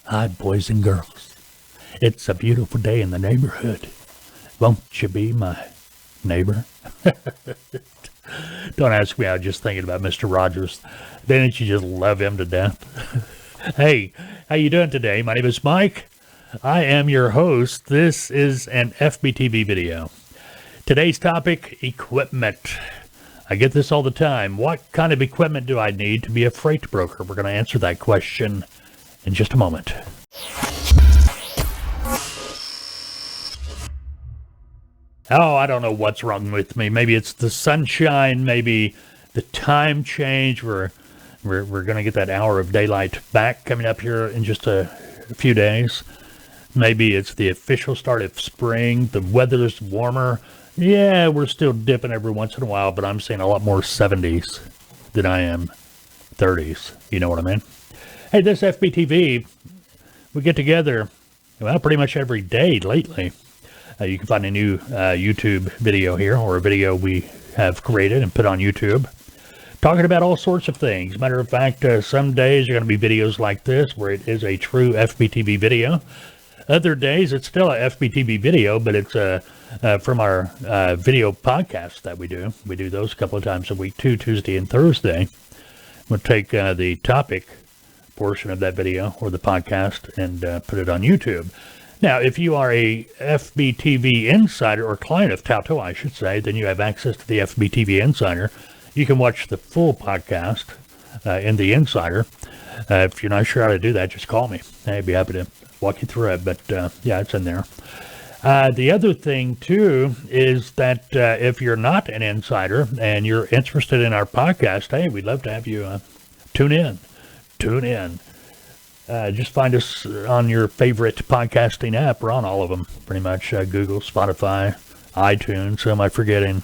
Hi, boys and girls. It's a beautiful day in the neighborhood. Won't you be my neighbor? Don't ask me. I was just thinking about Mr. Rogers. Didn't you just love him to death? Hey, how you doing today? My name is Mike. I am your host. This is an FBTV video. Today's topic, equipment. I get this all the time. What kind of equipment do I need to be a freight broker? We're going to answer that question in just a moment. Oh, I don't know what's wrong with me. Maybe it's the sunshine, maybe the time change. We're going to get that hour of daylight back coming up here in just a few days. Maybe it's the official start of spring. The weather's warmer. Yeah, we're still dipping every once in a while, but I'm seeing a lot more 70s than I am 30s. You know what I mean? Hey, this FBTV, we get together, well, pretty much every day lately. You can find a new YouTube video here, or a video we have created and put on YouTube, talking about all sorts of things. Matter of fact, some days are going to be videos like this, where it is a true FBTV video. Other days, it's still a FBTV video, but it's from our video podcast that we do. We do those a couple of times a week, too, Tuesday and Thursday. We'll take the topic portion of that video or the podcast and put it on YouTube. Now, if you are a FBTV insider or client of Tautoa, I should say, then you have access to the FBTV Insider. You can watch the full podcast in the Insider. If you're not sure how to do that, just call me. I'd be happy to walk you through it, but yeah, it's in there. The other thing, too, is that if you're not an insider and you're interested in our podcast, hey, we'd love to have you tune in. Just find us on your favorite podcasting app. We're on all of them, pretty much. Google, Spotify, iTunes. Who am I forgetting?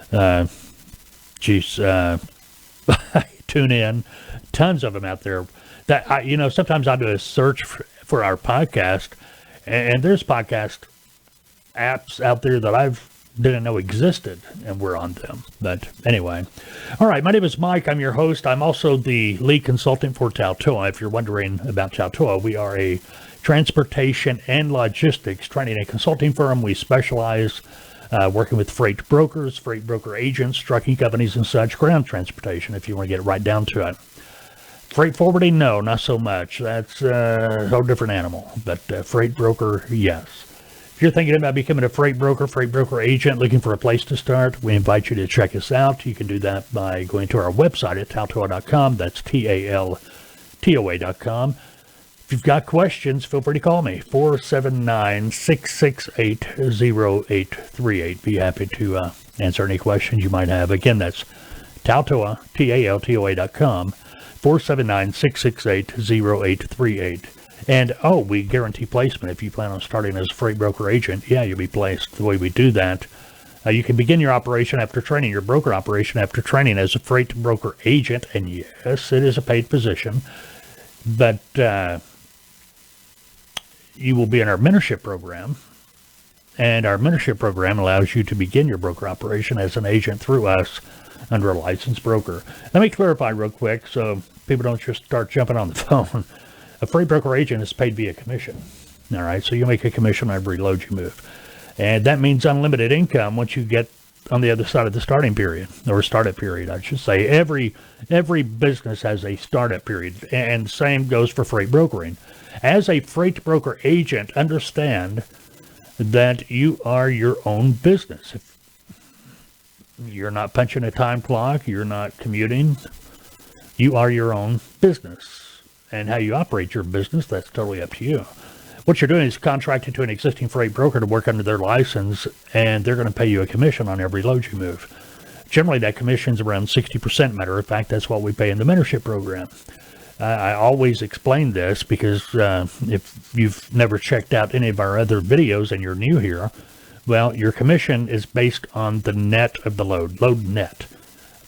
Tune in. Tons of them out there. That sometimes I do a search for our podcast, and there's podcast apps out there that I didn't know existed, and we're on them. But anyway, all right, my name is Mike. I'm your host. I'm also the lead consultant for Tautoa. If you're wondering about Tautoa, we are a transportation and logistics training and consulting firm. We specialize working with freight brokers, freight broker agents, trucking companies and such, ground transportation, if you want to get right down to it. Freight forwarding, no, not so much. That's a whole different animal. But freight broker, yes. If you're thinking about becoming a freight broker agent, looking for a place to start, we invite you to check us out. You can do that by going to our website at Tautoa.com. That's TALTOA.com. If you've got questions, feel free to call me, 479-668-0838. Be happy to answer any questions you might have. Again, that's Tautoa, TALTOA.com, 479-668-0838. And, we guarantee placement. If you plan on starting as a freight broker agent, yeah, you'll be placed. The way we do that, you can begin your operation after training, your broker operation after training as a freight broker agent. And yes, it is a paid position. But you will be in our mentorship program. And our mentorship program allows you to begin your broker operation as an agent through us under a licensed broker. Let me clarify real quick so people don't just start jumping on the phone. A freight broker agent is paid via commission. All right, so you make a commission on every load you move. And that means unlimited income once you get on the other side of the starting period, or startup period, I should say. Every business has a startup period, and the same goes for freight brokering. As a freight broker agent, understand that you are your own business. If you're not punching a time clock, you're not commuting, you are your own business. And how you operate your business, that's totally up to you. What you're doing is contracted to an existing freight broker to work under their license, and they're going to pay you a commission on every load you move. Generally, that commission's around 60%. Matter of fact, that's what we pay in the mentorship program. I always explain this because if you've never checked out any of our other videos and you're new here, well, your commission is based on the net of the load net.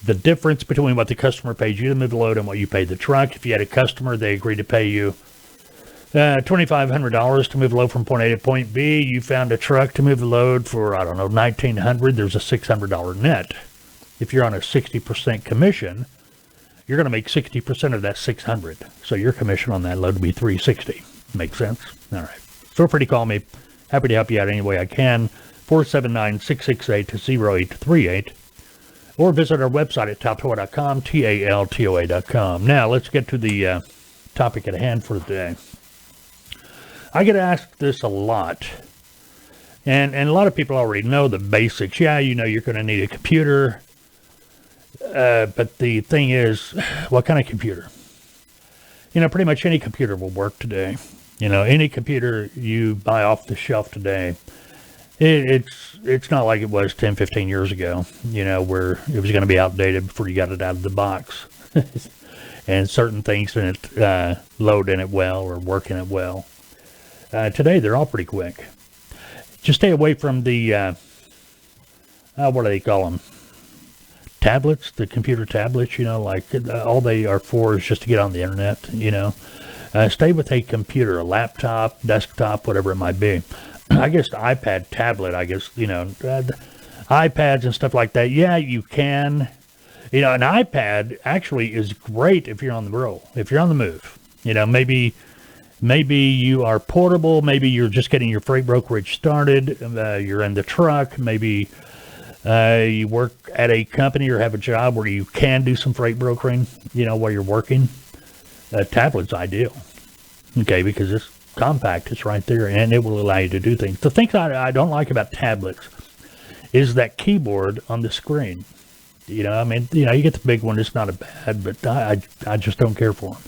The difference between what the customer paid you to move the load and what you paid the truck. If you had a customer, they agreed to pay you $2,500 to move the load from point A to point B. You found a truck to move the load for, I don't know, $1,900. There's a $600 net. If you're on a 60% commission, you're going to make 60% of that $600. So your commission on that load would be $360. Make sense? All right. Feel free to call me. Happy to help you out any way I can. 479-668-0838. Or visit our website at taltoa.com, taltoa.com. Now, let's get to the topic at hand for today. I get asked this a lot. And a lot of people already know the basics. Yeah, you know you're going to need a computer. But the thing is, what kind of computer? You know, pretty much any computer will work today. You know, any computer you buy off the shelf today, it's not like it was 10, 15 years ago, you know, where it was going to be outdated before you got it out of the box. And certain things didn't load in it well or work in it well. Today, they're all pretty quick. Just stay away from the, what do they call them? Tablets, the computer tablets, you know, like all they are for is just to get on the internet, you know. Stay with a computer, a laptop, desktop, whatever it might be. I guess the iPad tablet, I guess, you know, iPads and stuff like that. Yeah, you can. You know, an iPad actually is great if you're on the roll, if you're on the move. You know, maybe you are portable. Maybe you're just getting your freight brokerage started. You're in the truck. Maybe you work at a company or have a job where you can do some freight brokering, you know, while you're working. Tablet's ideal, okay, because it's compact, it's right there, and it will allow you to do things. The thing I don't like about tablets is that keyboard on the screen. You know, I mean, you know, you get the big one, it's not a bad, but I just don't care for them.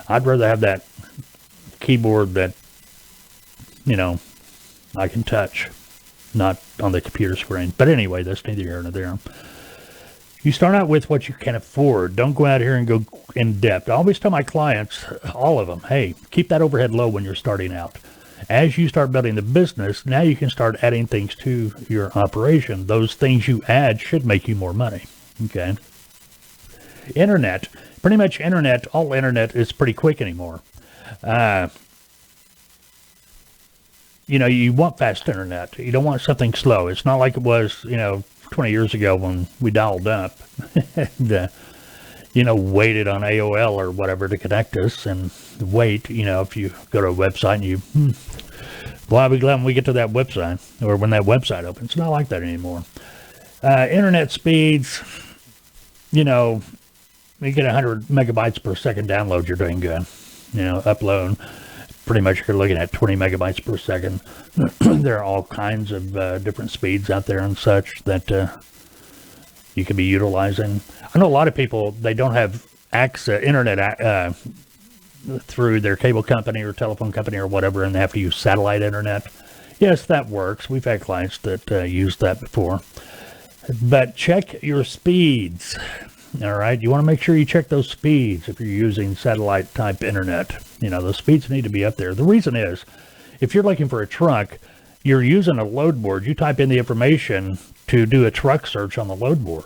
I'd rather have that keyboard that, you know, I can touch, not on the computer screen. But anyway, that's neither here nor there. You start out with what you can afford. Don't go out here and go in depth. I always tell my clients, all of them, hey, keep that overhead low when you're starting out. As you start building the business, now you can start adding things to your operation. Those things you add should make you more money. Okay. Internet, pretty much internet, all internet is pretty quick anymore. You know, you want fast internet. You don't want something slow. It's not like it was, you know, 20 years ago when we dialed up and, you know, waited on AOL or whatever to connect us and wait, you know, if you go to a website and you, well, I'll be glad when we get to that website or when that website opens. It's not like that anymore. Internet speeds, you know, you get 100 megabytes per second download, you're doing good. You know, upload, pretty much you're looking at 20 megabytes per second. There are all kinds of different speeds out there and such that you could be utilizing. I know a lot of people, they don't have access, internet through their cable company or telephone company or whatever, and they have to use satellite internet. Yes, that works. We've had clients that used that before. But check your speeds. All right, you want to make sure you check those speeds if you're using satellite type internet. You know, those speeds need to be up there. The reason is, if you're looking for a truck, you're using a load board. You type in the information to do a truck search on the load board.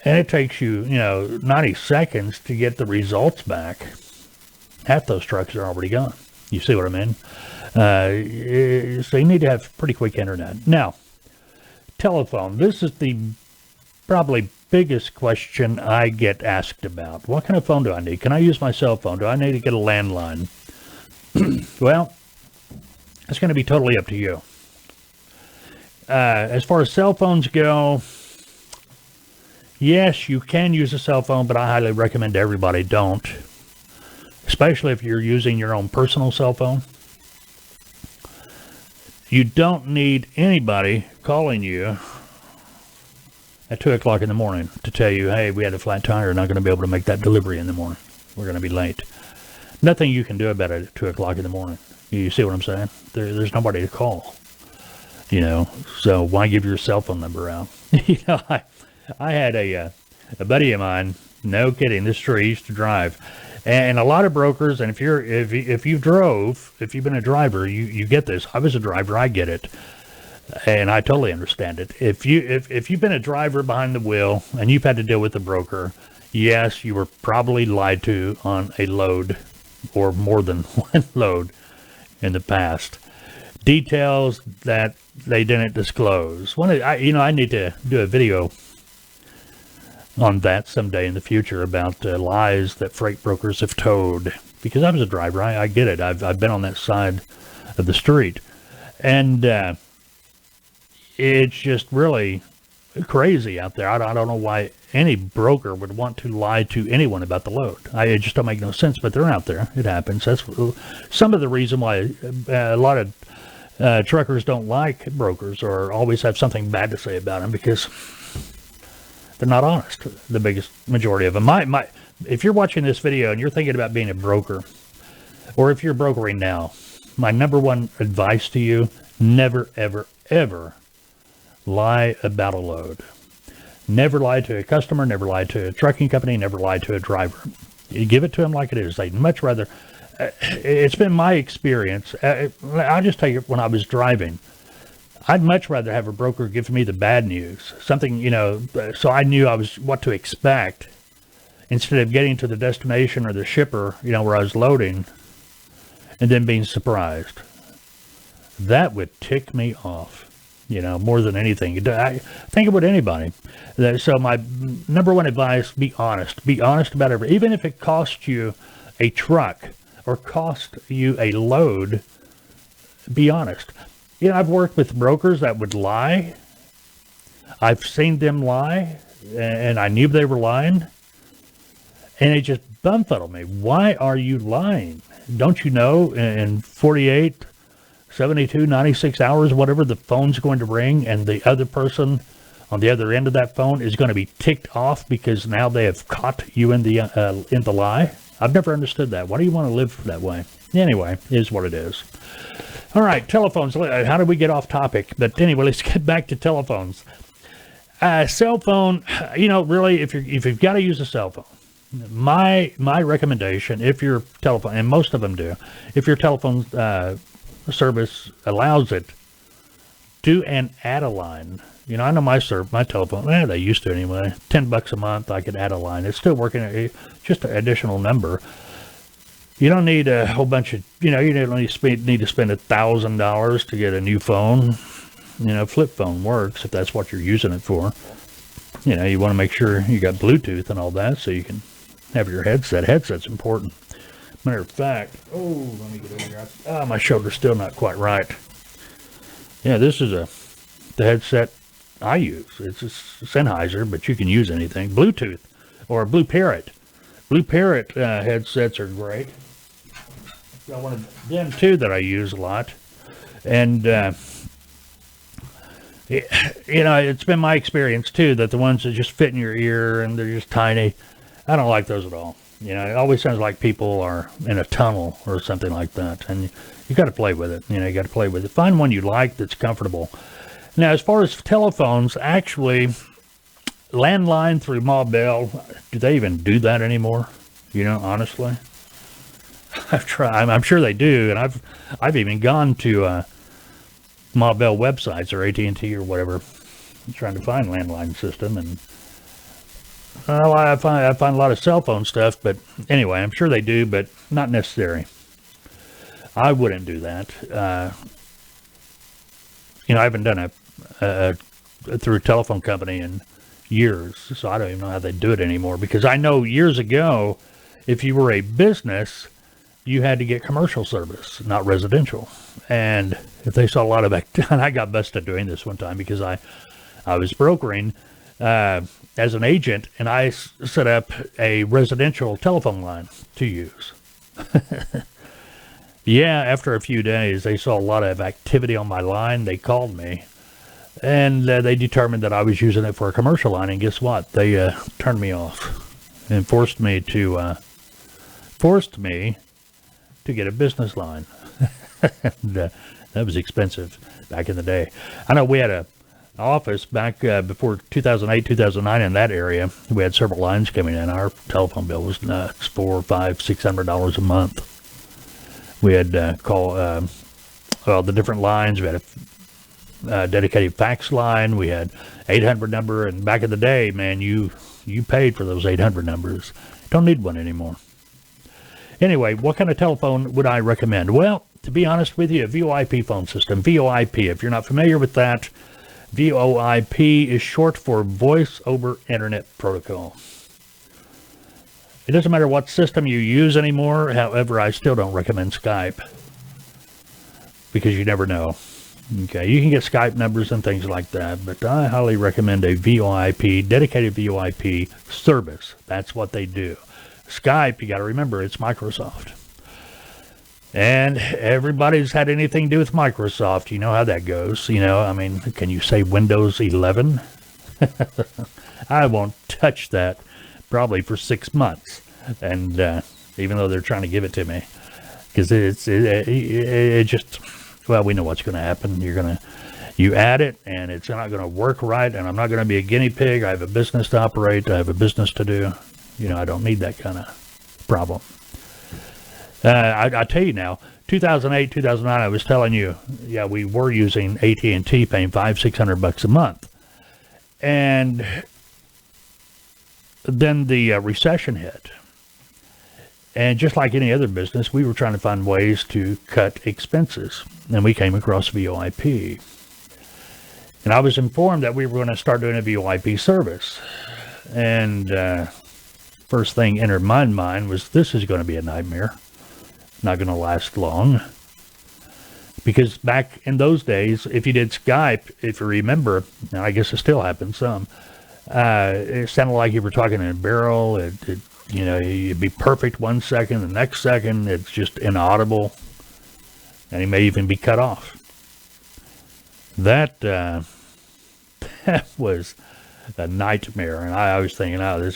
And it takes you, you know, 90 seconds to get the results back. Half those trucks are already gone. You see what I mean? So you need to have pretty quick internet. Now, telephone. This is the probably biggest question I get asked about. What kind of phone do I need? Can I use my cell phone? Do I need to get a landline? Well, it's going to be totally up to you. As far as cell phones go, yes, you can use a cell phone, but I highly recommend everybody don't. Especially if you're using your own personal cell phone. You don't need anybody calling you at 2 o'clock in the morning to tell you, hey, we had a flat tire, not going to be able to make that delivery in the morning. We're going to be late. Nothing you can do about it at 2 o'clock in the morning. You see what I'm saying? There's nobody to call. You know, so why give your cell phone number out? You know, I had a buddy of mine, no kidding, this is true, he used to drive. And a lot of brokers, and if you've been a driver, you get this. I was a driver, I get it. And I totally understand it. If you've been a driver behind the wheel and you've had to deal with a broker, yes, you were probably lied to on a load or more than one load in the past. Details that they didn't disclose. I need to do a video on that someday in the future about lies that freight brokers have told. because I was a driver. I get it. I've been on that side of the street. And it's just really crazy out there. I don't know why any broker would want to lie to anyone about the load. It just don't make no sense, but they're out there. It happens. That's some of the reason why a lot of truckers don't like brokers or always have something bad to say about them, because they're not honest, the biggest majority of them. If you're watching this video and you're thinking about being a broker, or if you're brokering now, my number one advice to you, never, ever, ever lie about a load. Never lie to a customer, never lie to a trucking company, never lie to a driver. You give it to them like it is. They'd much rather, it's been my experience, I'll just tell you, when I was driving, I'd much rather have a broker give me the bad news, something, so I knew what to expect, instead of getting to the destination or the shipper, where I was loading, and then being surprised. That would tick me off, more than anything. I think it would anybody. So my number one advice, be honest. Be honest about everything. Even if it costs you a truck or cost you a load, be honest. I've worked with brokers that would lie. I've seen them lie, and I knew they were lying. And it just bumfuddled me. Why are you lying? Don't you know in 48, 72, 96 hours, whatever, the phone's going to ring, and the other person on the other end of that phone is going to be ticked off because now they have caught you in the lie? I've never understood that. Why do you want to live that way? Anyway, it is what it is. All right, telephones. How did we get off topic? But anyway, let's get back to telephones. Cell phone, really, if you've got to use a cell phone, my recommendation, if your telephone, and most of them do, if your telephone service allows it, do an add-a-line. I know my telephone, they used to anyway, $10 a month, I could add a line. It's still working, just an additional number. You don't need a whole bunch of, you don't need to spend $1,000 to get a new phone. Flip phone works if that's what you're using it for. You want to make sure you got Bluetooth and all that so you can have your headset. Headset's important. Matter of fact, let me get over here. My shoulder's still not quite right. Yeah, this is the headset I use. It's a Sennheiser, but you can use anything. Bluetooth or Blue Parrot. Blue Parrot headsets are great. Got one of them too that I use a lot. And it's been my experience too that the ones that just fit in your ear and they're just tiny, I don't like those at all. It always sounds like people are in a tunnel or something like that. And you got to play with it. You got to play with it. Find one you like that's comfortable. Now, as far as telephones, actually, landline through Ma Bell, do they even do that anymore? Honestly, I've tried. I'm sure they do, and I've even gone to Ma Bell websites or AT&T or whatever, trying to find landline system, and I find a lot of cell phone stuff. But anyway, I'm sure they do, but not necessary. I wouldn't do that. I haven't done through a telephone company in years, so I don't even know how they do it anymore. Because I know years ago, if you were a business, you had to get commercial service, not residential. And if they saw a lot of and I got busted doing this one time because I was brokering as an agent, and I set up a residential telephone line to use. Yeah, after a few days, they saw a lot of activity on my line. They called me, and they determined that I was using it for a commercial line. And guess what? They turned me off and forced me to get a business line. And, that was expensive back in the day. I know we had an office back before 2008, 2009 in that area. We had several lines coming in. Our telephone bill was nuts, $400, $500, $600 a month. We had the different lines. We had a dedicated fax line. We had 800 number, and back in the day, man, you paid for those 800 numbers. Don't need one anymore. Anyway, what kind of telephone would I recommend? Well, to be honest with you, a VoIP phone system. VoIP, if you're not familiar with that, VoIP is short for Voice over Internet Protocol. It doesn't matter what system you use anymore. However, I still don't recommend Skype because you never know. Okay, you can get Skype numbers and things like that, but I highly recommend a VoIP, dedicated VoIP service. That's what they do. Skype, you got to remember, it's Microsoft. And everybody's had anything to do with Microsoft. You know how that goes. You know, I mean, can you say Windows 11? I won't touch that probably for 6 months. And even though they're trying to give it to me, because it just, well, we know what's going to happen. You add it, and it's not going to work right, and I'm not going to be a guinea pig. I have a business to operate. I have a business to do. You know, I don't need that kind of problem. I tell you now, 2008, 2009, I was telling you, yeah, we were using AT&T, paying $500-600 a month. And then the recession hit. And just like any other business, we were trying to find ways to cut expenses. And we came across VoIP. And I was informed that we were going to start doing a VoIP service. And first thing entered my mind was, this is going to be a nightmare. Not going to last long. Because back in those days, if you did Skype, if you remember, and I guess it still happens some, it sounded like you were talking in a barrel. You know, you'd be perfect 1 second, the next second it's just inaudible, and it may even be cut off. That was a nightmare, and I was thinking, oh, this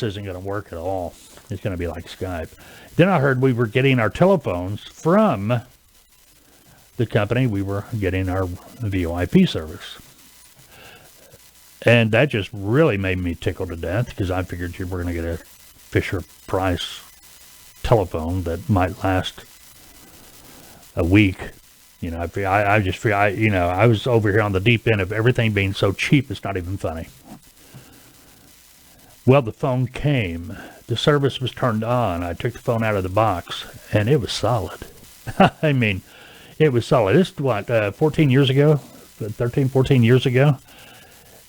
isn't going to work at all. It's going to be like Skype. Then I heard we were getting our telephones from the company. We were getting our VoIP service. And that just really made me tickle to death, because I figured you were going to get a Fisher-Price telephone that might last a week. You know, I was over here on the deep end of everything being so cheap, it's not even funny. Well, the phone came. The service was turned on. I took the phone out of the box, and it was solid. I mean, it was solid. This is what, 14 years ago? 13, 14 years ago?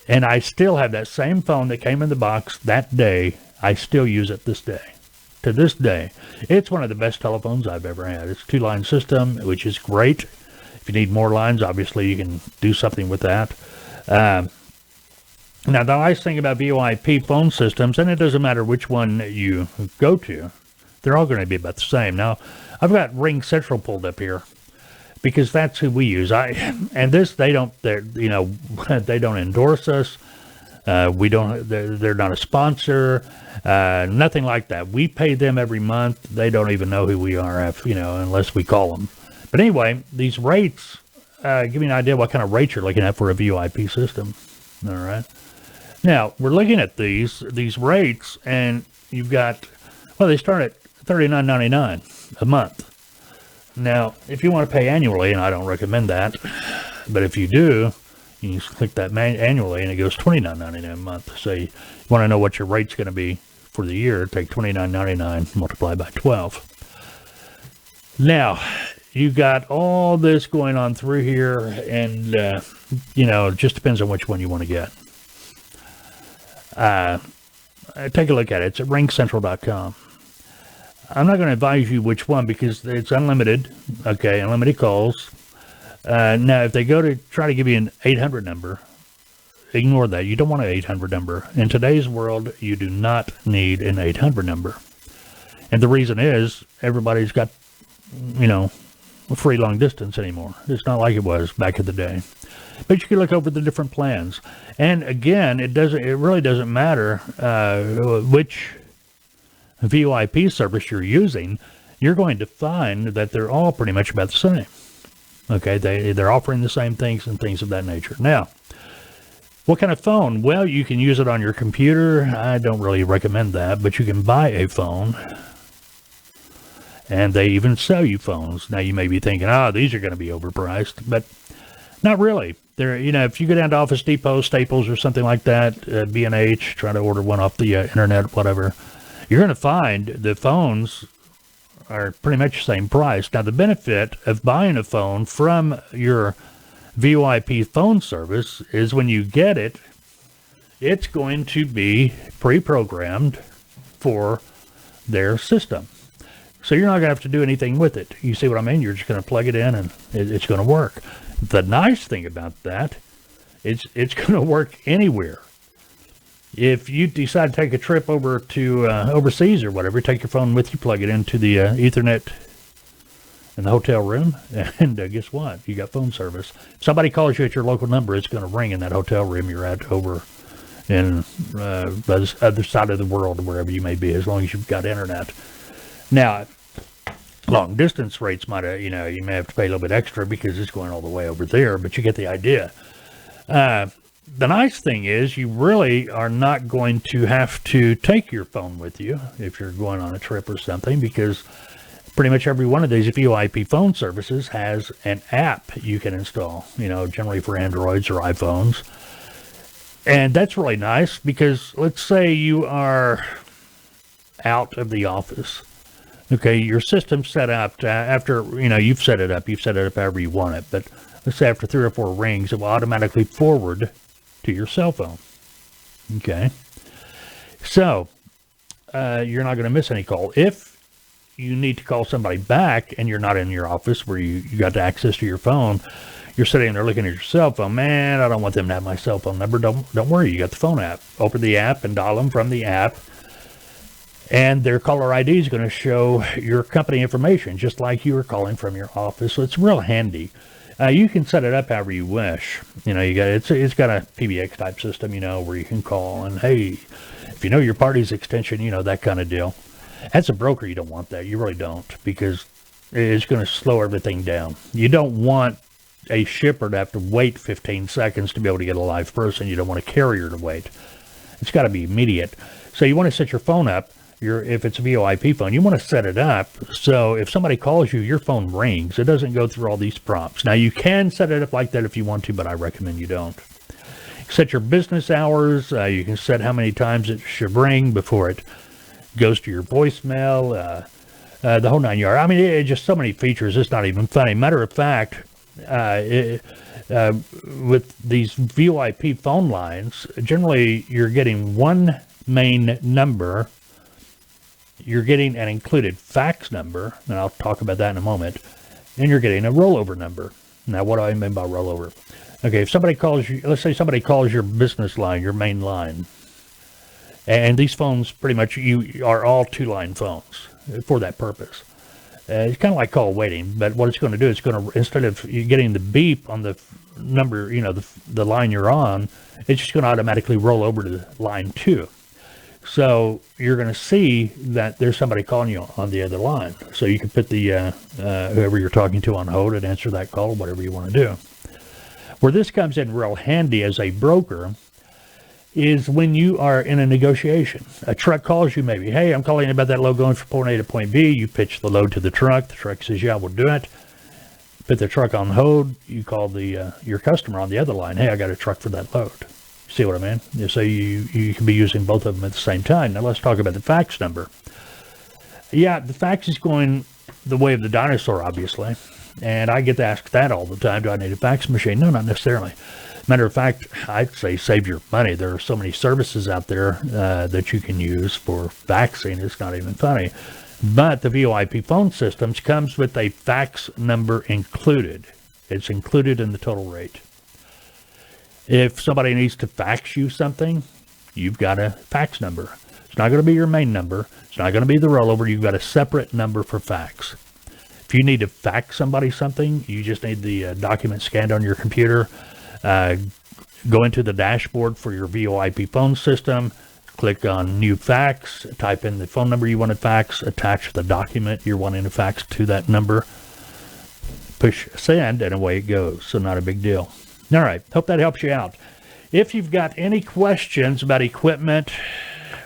And I still have that same phone that came in the box that day. I still use it this day. To this day. It's one of the best telephones I've ever had. It's a 2-line system, which is great. If you need more lines, obviously you can do something with that. Now, the nice thing about VoIP phone systems, and it doesn't matter which one you go to, they're all going to be about the same. Now, I've got Ring Central pulled up here because that's who we use. They don't endorse us. They're not a sponsor, nothing like that. We pay them every month. They don't even know who we are, unless we call them. But anyway, these rates give me an idea what kind of rates you're looking at for a VoIP system. All right. Now, we're looking at these rates, and you've got, well, they start at $39.99 a month. Now, if you want to pay annually, and I don't recommend that, but if you do, you just click that annually, and it goes $29.99 a month. So you want to know what your rate's going to be for the year, take $29.99, multiply by 12. Now, you've got all this going on through here, and, it just depends on which one you want to get. Take a look at it. It's at ringcentral.com. I'm not going to advise you which one because it's unlimited, okay, unlimited calls. Now, if they go to try to give you an 800 number, ignore that. You don't want an 800 number. In today's world, you do not need an 800 number. And the reason is everybody's got, free long distance anymore. It's not like it was back in the day. But you can look over the different plans. And again, it really doesn't matter which VoIP service you're using. You're going to find that they're all pretty much about the same. Okay, they're offering the same things and things of that nature. Now, what kind of phone? Well, you can use it on your computer. I don't really recommend that, but you can buy a phone. And they even sell you phones. Now, you may be thinking, these are going to be overpriced, but not really. They're, if you go down to Office Depot, Staples, or something like that, B&H, try to order one off the internet, whatever, you're going to find the phones are pretty much the same price. Now, the benefit of buying a phone from your VoIP phone service is when you get it, it's going to be pre-programmed for their system. So you're not going to have to do anything with it. You see what I mean? You're just going to plug it in and it's going to work. The nice thing about that, it's going to work anywhere. If you decide to take a trip over to overseas or whatever, take your phone with you, plug it into the Ethernet in the hotel room, and guess what? You got phone service. If somebody calls you at your local number, it's going to ring in that hotel room you're at over in the other side of the world or wherever you may be, as long as you've got internet. Now, long distance rates might have, you may have to pay a little bit extra because it's going all the way over there, but you get the idea. The nice thing is you really are not going to have to take your phone with you if you're going on a trip or something, because pretty much every one of these VoIP phone services has an app you can install, generally for Androids or iPhones. And that's really nice because let's say you are out of the office. Okay, your system's set up after, you've set it up however you want it. But let's say after 3 or 4 rings, it will automatically forward to your cell phone. Okay. So, you're not going to miss any call. If you need to call somebody back and you're not in your office where you got access to your phone, you're sitting there looking at your cell phone. Man, I don't want them to have my cell phone number. Don't worry, you got the phone app. Open the app and dial them from the app. And their caller ID is going to show your company information, just like you were calling from your office. So it's real handy. You can set it up however you wish. It's got a PBX type system, where you can call and, hey, if you know your party's extension, that kind of deal. As a broker, you don't want that. You really don't, because it's going to slow everything down. You don't want a shipper to have to wait 15 seconds to be able to get a live person. You don't want a carrier to wait. It's got to be immediate. So you want to set your phone up. If it's a VoIP phone, you want to set it up so if somebody calls you, your phone rings. It doesn't go through all these prompts. Now, you can set it up like that if you want to, but I recommend you don't. Set your business hours. You can set how many times it should ring before it goes to your voicemail, the whole 9 yards. I mean, it's just so many features, it's not even funny. Matter of fact, with these VoIP phone lines, generally you're getting one main number. You're getting an included fax number, and I'll talk about that in a moment, and you're getting a rollover number. Now, what do I mean by rollover? Okay, if somebody calls you, let's say somebody calls your business line, your main line, and these phones pretty much are all 2-line phones for that purpose. It's kind of like call waiting, but what it's going to do, it's going to, instead of you getting the beep on the number, the line you're on, it's just going to automatically roll over to line 2. So you're going to see that there's somebody calling you on the other line. So you can put the whoever you're talking to on hold and answer that call, whatever you want to do. Where this comes in real handy as a broker is when you are in a negotiation. A truck calls you maybe, hey, I'm calling about that load going from point A to point B. You pitch the load to the truck. The truck says, yeah, we'll do it. Put the truck on hold. You call your customer on the other line, hey, I got a truck for that load. See what I mean? So you can be using both of them at the same time. Now let's talk about the fax number. Yeah, the fax is going the way of the dinosaur, obviously. And I get asked that all the time. Do I need a fax machine? No, not necessarily. Matter of fact, I'd say save your money. There are so many services out there that you can use for faxing. It's not even funny. But the VoIP phone systems comes with a fax number included. It's included in the total rate. If somebody needs to fax you something, you've got a fax number. It's not going to be your main number. It's not going to be the rollover. You've got a separate number for fax. If you need to fax somebody something, you just need the document scanned on your computer. Go into the dashboard for your VoIP phone system, click on New Fax, type in the phone number you want to fax, attach the document you're wanting to fax to that number, push send, and away it goes. So not a big deal. All right, hope that helps you out. If you've got any questions about equipment,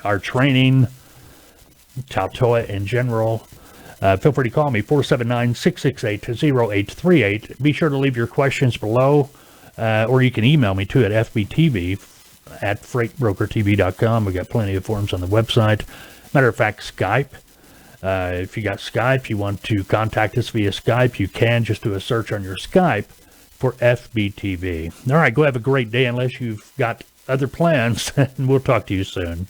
our training, Tautoa in general, feel free to call me, 479-668-0838. Be sure to leave your questions below, or you can email me too at fbtv@freightbrokertv.com. We've got plenty of forms on the website. Matter of fact, Skype. If you got Skype, you want to contact us via Skype, you can just do a search on your Skype for FBTV. All right, go have a great day unless you've got other plans, and we'll talk to you soon.